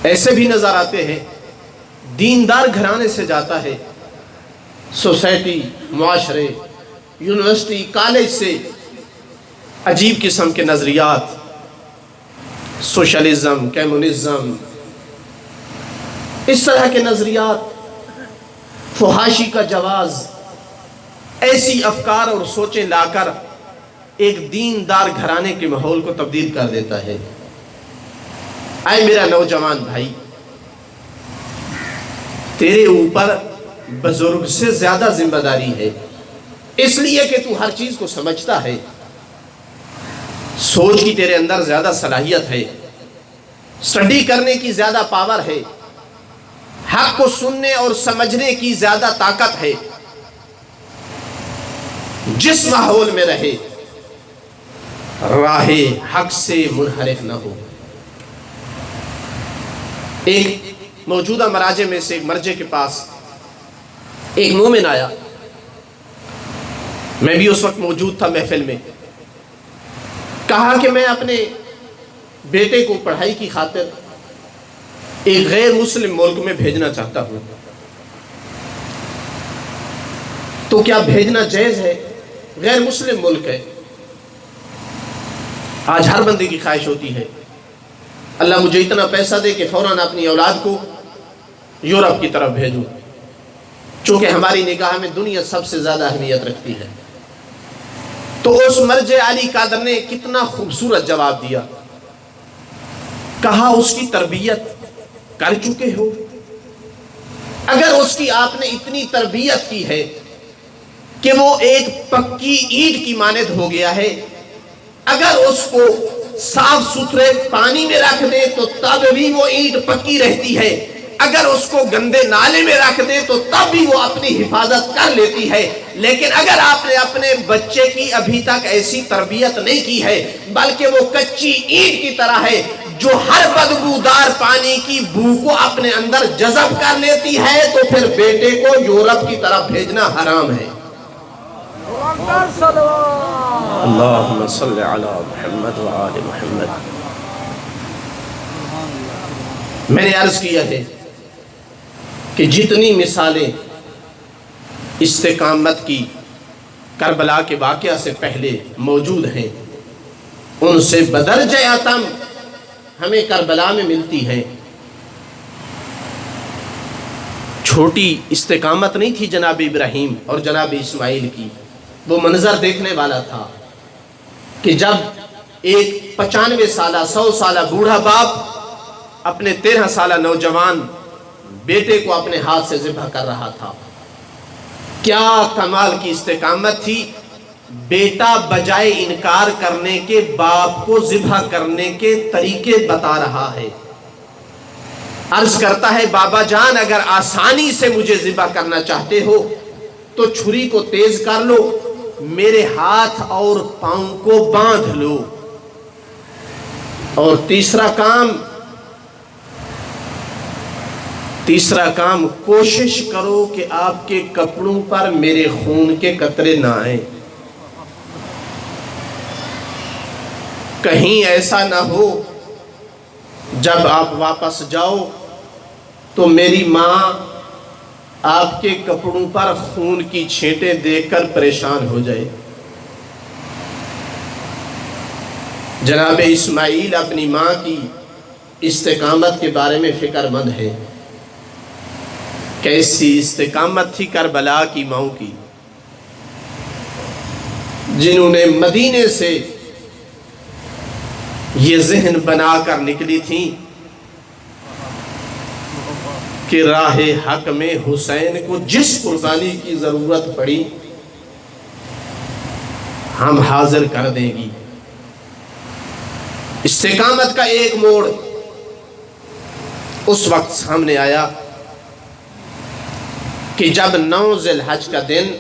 ایسے بھی نظر آتے ہیں، دیندار گھرانے سے جاتا ہے، سوسائٹی، معاشرے، یونیورسٹی، کالج سے عجیب قسم کے نظریات، سوشلزم، کمیونزم، اس طرح کے نظریات، فحاشی کا جواز، ایسی افکار اور سوچیں لا کر ایک دیندار گھرانے کے ماحول کو تبدیل کر دیتا ہے۔ اے میرا نوجوان بھائی، تیرے اوپر بزرگ سے زیادہ ذمہ داری ہے، اس لیے کہ تو ہر چیز کو سمجھتا ہے، سوچ کی تیرے اندر زیادہ صلاحیت ہے، سٹڈی کرنے کی زیادہ پاور ہے، حق کو سننے اور سمجھنے کی زیادہ طاقت ہے۔ جس ماحول میں رہے، راہ حق سے منحرف نہ ہو۔ ایک موجودہ مراجع میں سے ایک مرجع کے پاس ایک مومن آیا، میں بھی اس وقت موجود تھا محفل میں، کہا کہ میں اپنے بیٹے کو پڑھائی کی خاطر ایک غیر مسلم ملک میں بھیجنا چاہتا ہوں، تو کیا بھیجنا جائز ہے؟ غیر مسلم ملک ہے۔ آج ہر بندے کی خواہش ہوتی ہے، اللہ مجھے اتنا پیسہ دے کہ فوراً اپنی اولاد کو یورپ کی طرف بھیجوں، چونکہ ہماری نگاہ میں دنیا سب سے زیادہ اہمیت رکھتی ہے۔ تو اس مرجع علی قادر نے کتنا خوبصورت جواب دیا، کہا اس کی تربیت کر چکے ہو؟ اگر اس کی آپ نے اتنی تربیت کی ہے کہ وہ ایک پکی اینٹ کی مانند ہو گیا ہے، اگر اس کو صاف ستھرے پانی میں رکھ دے تو تب بھی وہ اینٹ پکی رہتی ہے، اگر اس کو گندے نالے میں رکھ دے تو تب بھی وہ اپنی حفاظت کر لیتی ہے۔ لیکن اگر آپ نے اپنے بچے کی ابھی تک ایسی تربیت نہیں کی ہے، بلکہ وہ کچی اینٹ کی طرح ہے جو ہر بدبودار پانی کی بو کو اپنے اندر جذب کر لیتی ہے، تو پھر بیٹے کو یورپ کی طرف بھیجنا حرام ہے۔ اللہم صلی علی محمد وآل محمد۔ میں نے عرض کیا ہے کہ جتنی مثالیں استقامت کی کربلا کے واقعہ سے پہلے موجود ہیں، ان سے بدرجہ اتم ہمیں کربلا میں ملتی ہیں۔ چھوٹی استقامت نہیں تھی جناب ابراہیم اور جناب اسماعیل کی، وہ منظر دیکھنے والا تھا کہ جب ایک 95 سالہ 100 سالہ بوڑھا باپ اپنے 13 سالہ نوجوان بیٹے کو اپنے ہاتھ سے ذبح کر رہا تھا۔ کیا کمال کی استقامت تھی! بیٹا بجائے انکار کرنے کے باپ کو ذبح کرنے کے طریقے بتا رہا ہے، عرض کرتا ہے بابا جان اگر آسانی سے مجھے ذبح کرنا چاہتے ہو تو چھری کو تیز کر لو، میرے ہاتھ اور پاؤں کو باندھ لو، اور تیسرا کام کوشش کرو کہ آپ کے کپڑوں پر میرے خون کے قطرے نہ آئیں، کہیں ایسا نہ ہو جب آپ واپس جاؤ تو میری ماں آپ کے کپڑوں پر خون کی چھینٹیں دیکھ کر پریشان ہو جائے۔ جناب اسماعیل اپنی ماں کی استقامت کے بارے میں فکر مند ہے۔ کیسی استقامت تھی کربلا کی ماؤں کی، جنہوں نے مدینے سے یہ ذہن بنا کر نکلی تھیں کہ راہ حق میں حسین کو جس قربانی کی ضرورت پڑی ہم حاضر کر دیں گی۔ استقامت کا ایک موڑ اس وقت سامنے آیا کہ جب 9 ذی الحج کا دن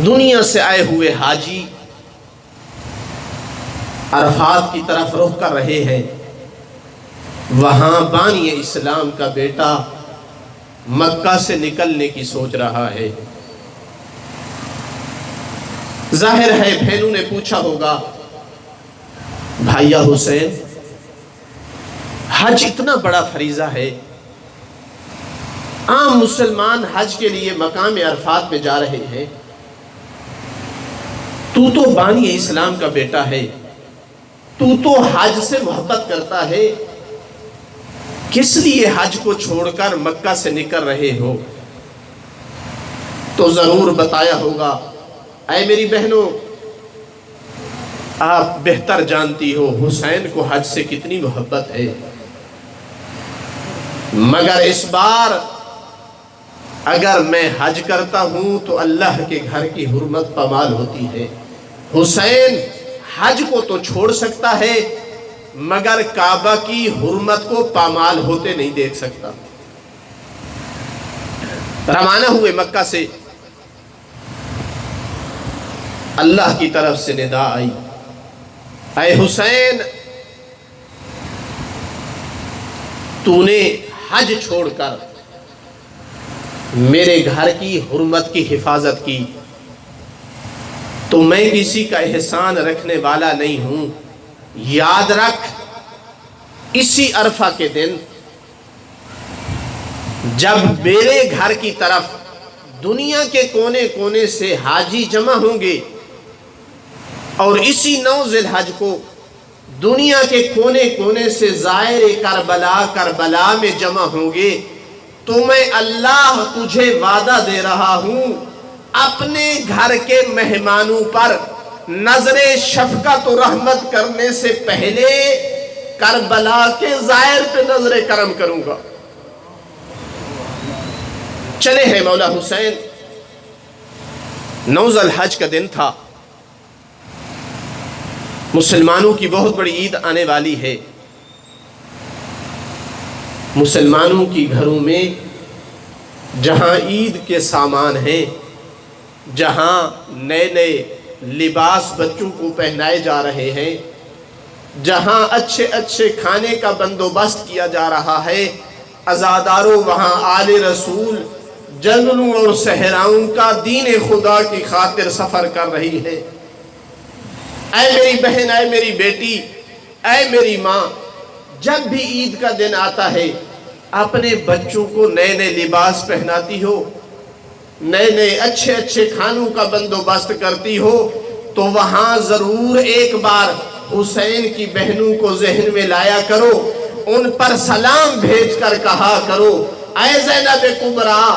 دنیا سے آئے ہوئے حاجی عرفات کی طرف رخ کر رہے ہیں، وہاں بانی اسلام کا بیٹا مکہ سے نکلنے کی سوچ رہا ہے۔ ظاہر ہے بہنوں نے پوچھا ہوگا، بھائیا حسین حج اتنا بڑا فریضہ ہے، عام مسلمان حج کے لیے مقام عرفات میں جا رہے ہیں، تو بانی اسلام کا بیٹا ہے، تو حج سے محبت کرتا ہے، کس لیے حج کو چھوڑ کر مکہ سے نکل رہے ہو؟ تو ضرور بتایا ہوگا، اے میری بہنوں آپ بہتر جانتی ہو حسین کو حج سے کتنی محبت ہے، مگر اس بار اگر میں حج کرتا ہوں تو اللہ کے گھر کی حرمت پامال ہوتی ہے۔ حسین حج کو تو چھوڑ سکتا ہے مگر کعبہ کی حرمت کو پامال ہوتے نہیں دیکھ سکتا۔ روانہ ہوئے مکہ سے، اللہ کی طرف سے ندا آئی، اے حسین تو نے حج چھوڑ کر میرے گھر کی حرمت کی حفاظت کی، تو میں کسی کا احسان رکھنے والا نہیں ہوں۔ یاد رکھ اسی عرفہ کے دن جب میرے گھر کی طرف دنیا کے کونے کونے سے حاجی جمع ہوں گے اور اسی 9 ذی الحج کو دنیا کے کونے کونے سے زائر کربلا میں جمع ہوں گے، تو میں اللہ تجھے وعدہ دے رہا ہوں اپنے گھر کے مہمانوں پر نظر شفقت و رحمت کرنے سے پہلے کربلا کے زائر پہ نظر کرم کروں گا۔ چلے ہیں مولا حسین، 9 ذی الحج کا دن تھا، مسلمانوں کی بہت بڑی عید آنے والی ہے۔ مسلمانوں کی گھروں میں جہاں عید کے سامان ہیں، جہاں نئے نئے لباس بچوں کو پہنائے جا رہے ہیں، جہاں اچھے اچھے کھانے کا بندوبست کیا جا رہا ہے، عزاداروں وہاں آل رسول جنگلوں اور صحراؤں کا دین خدا کی خاطر سفر کر رہی ہے۔ اے میری بہن، اے میری بیٹی، اے میری ماں، جب بھی عید کا دن آتا ہے اپنے بچوں کو نئے نئے لباس پہناتی ہو، نئے نئے اچھے اچھے کھانوں کا بندوبست کرتی ہو، تو وہاں ضرور ایک بار حسین کی بہنوں کو ذہن میں لایا کرو، ان پر سلام بھیج کر کہا کرو، اے زینب کبریٰ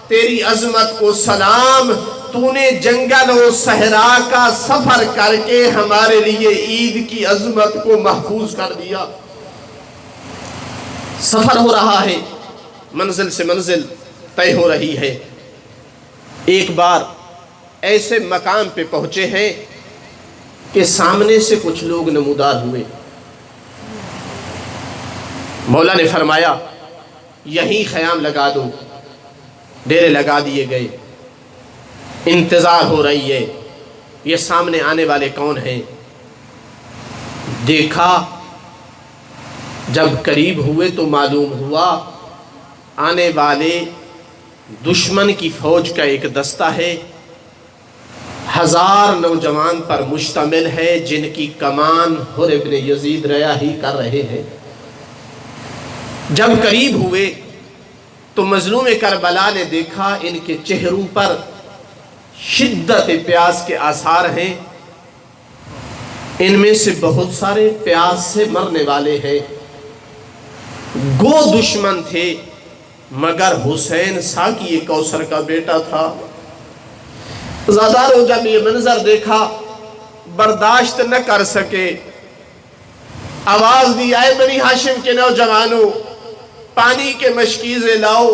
تیری عظمت کو سلام، تو نے جنگل و صحرا کا سفر کر کے ہمارے لیے عید کی عظمت کو محفوظ کر دیا۔ سفر ہو رہا ہے، منزل سے منزل طے ہو رہی ہے، ایک بار ایسے مقام پہ پہنچے ہیں کہ سامنے سے کچھ لوگ نمودار ہوئے۔ مولا نے فرمایا یہیں خیام لگا دو، ڈیرے لگا دیے گئے، انتظار ہو رہی ہے یہ سامنے آنے والے کون ہیں۔ دیکھا، جب قریب ہوئے تو معلوم ہوا آنے والے دشمن کی فوج کا ایک دستہ ہے، 1000 نوجوان پر مشتمل ہے، جن کی کمان حر ابن یزید ریاحی کر رہے ہیں۔ جب قریب ہوئے تو مظلوم کربلا نے دیکھا ان کے چہروں پر شدت پیاس کے آثار ہیں، ان میں سے بہت سارے پیاس سے مرنے والے ہیں، گو دشمن تھے، مگر حسین ساقی کوثر کا بیٹا تھا۔ زادارو جب یہ منظر دیکھا برداشت نہ کر سکے، آواز دی، آئے بنی ہاشم کے نوجوانوں، پانی کے مشکیزیں لاؤ،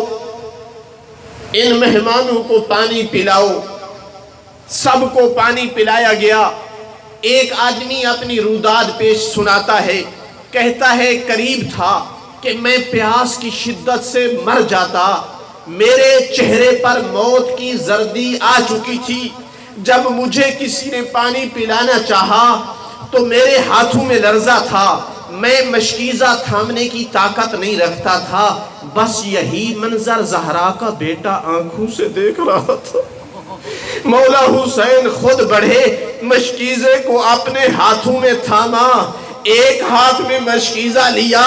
ان مہمانوں کو پانی پلاؤ۔ سب کو پانی پلایا گیا۔ ایک آدمی اپنی روداد پیش سناتا ہے، کہتا ہے قریب تھا کہ میں پیاس کی شدت سے مر جاتا، میرے چہرے پر موت کی زردی آ چکی تھی، جب مجھے کسی نے پانی پلانا چاہا تو میرے ہاتھوں میں لرزہ تھا، میں مشکیزہ تھامنے کی طاقت نہیں رکھتا تھا، بس یہی منظر زہرا کا بیٹا آنکھوں سے دیکھ رہا تھا۔ مولا حسین خود بڑھے، مشکیزے کو اپنے ہاتھوں میں تھاما، ایک ہاتھ میں مشکیزہ لیا،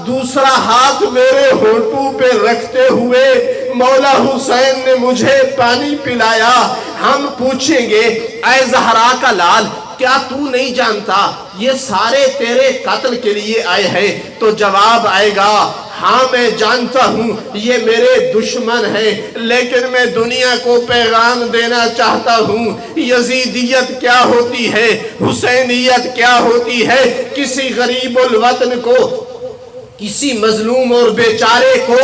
دوسرا ہاتھ میرے ہونٹوں پہ رکھتے ہوئے مولا حسین نے مجھے پانی پلایا۔ ہم پوچھیں گے، اے زہرا کا لال، کیا تو نہیں جانتا یہ سارے تیرے قتل کے لیے آئے ہیں؟ تو جواب آئے گا، ہاں میں جانتا ہوں یہ میرے دشمن ہیں، لیکن میں دنیا کو پیغام دینا چاہتا ہوں، یزیدیت کیا ہوتی ہے، حسینیت کیا ہوتی ہے، کسی غریب الوطن کو، کسی مظلوم اور بیچارے کو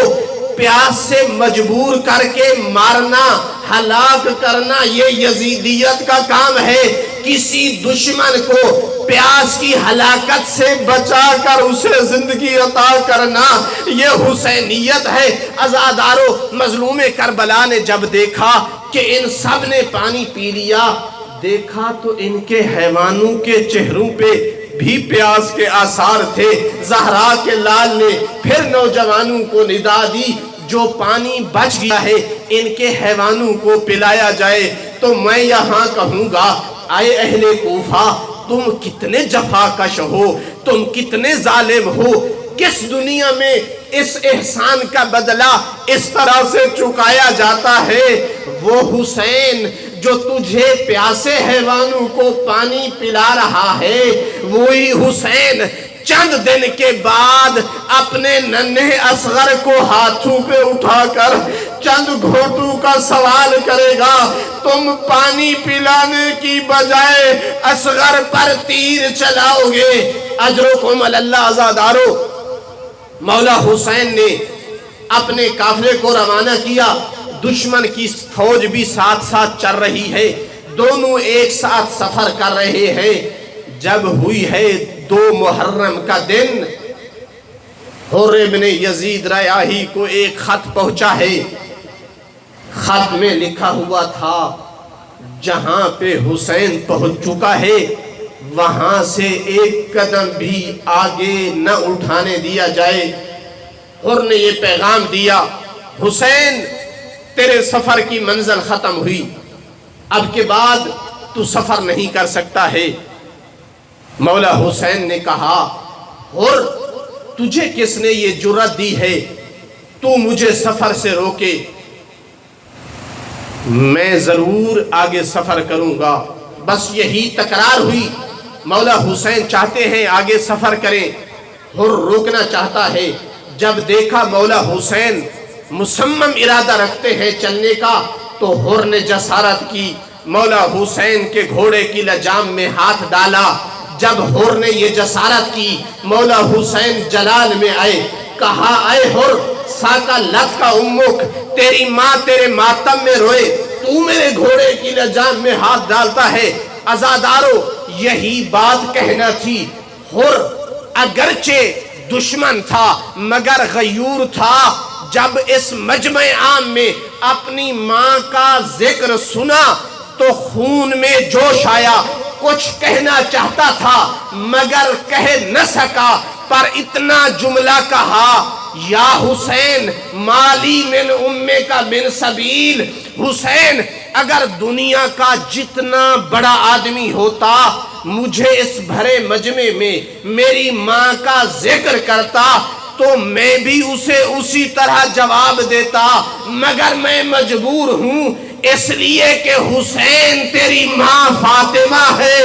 پیاس سے مجبور کر کے مارنا، ہلاک کرنا، یہ یزیدیت کا کام ہے۔ کسی دشمن کو پیاس کی ہلاکت سے بچا کر اسے زندگی عطا کرنا، یہ حسینیت ہے۔ عزادارو، مظلوم کربلا نے جب دیکھا کہ ان سب نے پانی پی لیا، دیکھا تو ان کے حیوانوں کے چہروں پہ بھی پیاس کے آثار تھے۔ زہرا کے لال نے پھر نوجوانوں کو ندا دی، جو پانی بچ گیا ہے ان کے حیوانوں کو پلایا جائے۔ تو میں یہاں کہوں گا، اے اہل کوفہ، تم کتنے جفاکش ہو، تم کتنے ظالم ہو، کس دنیا میں اس احسان کا بدلہ اس طرح سے چکایا جاتا ہے؟ وہ حسین جو تجھے پیاسے حیوانوں کو پانی پلا رہا ہے، وہی حسین چند دن کے بعد اپنے ننھے اصغر کو ہاتھوں پہ اٹھا کر چند گھوٹوں کا سوال کرے گا۔ تم پانی پلانے کی بجائے اصغر پر تیر چلاؤ گے، اجرکم اللہ۔ عزادارو، مولا حسین نے اپنے قافلے کو روانہ کیا، دشمن کی فوج بھی ساتھ ساتھ چل رہی ہے، دونوں ایک ساتھ سفر کر رہے ہیں۔ جب ہوئی ہے 2 محرم کا دن، حر ابن یزید ریاحی کو ایک خط پہنچا ہے۔ خط میں لکھا ہوا تھا، جہاں پہ حسین پہنچ چکا ہے وہاں سے ایک قدم بھی آگے نہ اٹھانے دیا جائے۔ حر نے یہ پیغام دیا، حسین تیرے سفر کی منزل ختم ہوئی، اب کے بعد تو سفر نہیں کر سکتا ہے۔ مولا حسین نے کہا، حر تجھے کس نے یہ جرأت دی ہے تو مجھے سفر سے روکے؟ میں ضرور آگے سفر کروں گا۔ بس یہی تکرار ہوئی۔ مولا حسین چاہتے ہیں آگے سفر کریں، حر روکنا چاہتا ہے۔ جب دیکھا مولا حسین مصمم ارادہ رکھتے ہیں چلنے کا، تو حر نے جسارت کی، مولا حسین کے گھوڑے کی لجام میں ہاتھ ڈالا۔ جب حر نے یہ جسارت کی، مولا حسین جلال میں آئے، کہا، اے حر، ساکا لت کا امک، تیری ماں تیرے ماتم میں روئے، تو میرے گھوڑے کی لجام میں ہاتھ ڈالتا ہے۔ عزادارو، یہی بات کہنا تھی۔ حر اگرچہ دشمن تھا مگر غیور تھا۔ جب اس مجمع عام میں اپنی ماں کا ذکر سنا تو خون میں جوش آیا، کچھ کہنا چاہتا تھا مگر کہہ نہ سکا، پر اتنا جملہ کہا، یا حسین مالی من امے کا من سبیل۔ حسین، اگر دنیا کا جتنا بڑا آدمی ہوتا مجھے اس بھرے مجمع میں میری ماں کا ذکر کرتا تو میں بھی اسے اسی طرح جواب دیتا، مگر میں مجبور ہوں اس لیے کہ حسین تیری ماں فاطمہ ہے۔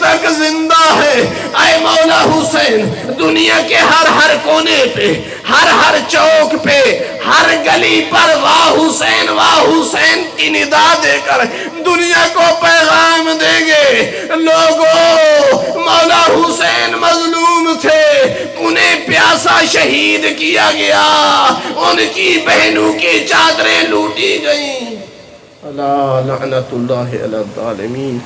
تک زندہ ہے اے مولا حسین دنیا کے ہر کونے پہ ہر چوک پہ ہر گلی پر واہ حسین کی ندا دے کر دنیا کو پیغام دیں گے لوگوں مولا حسین مظلوم تھے انہیں پیاسا شہید کیا گیا ان کی بہنوں کی چادریں لوٹی گئیں الا لعنت اللہ علی الظالمین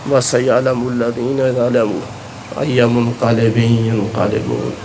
وسیعلم الذین ظلموا ای منقلب ینقلبون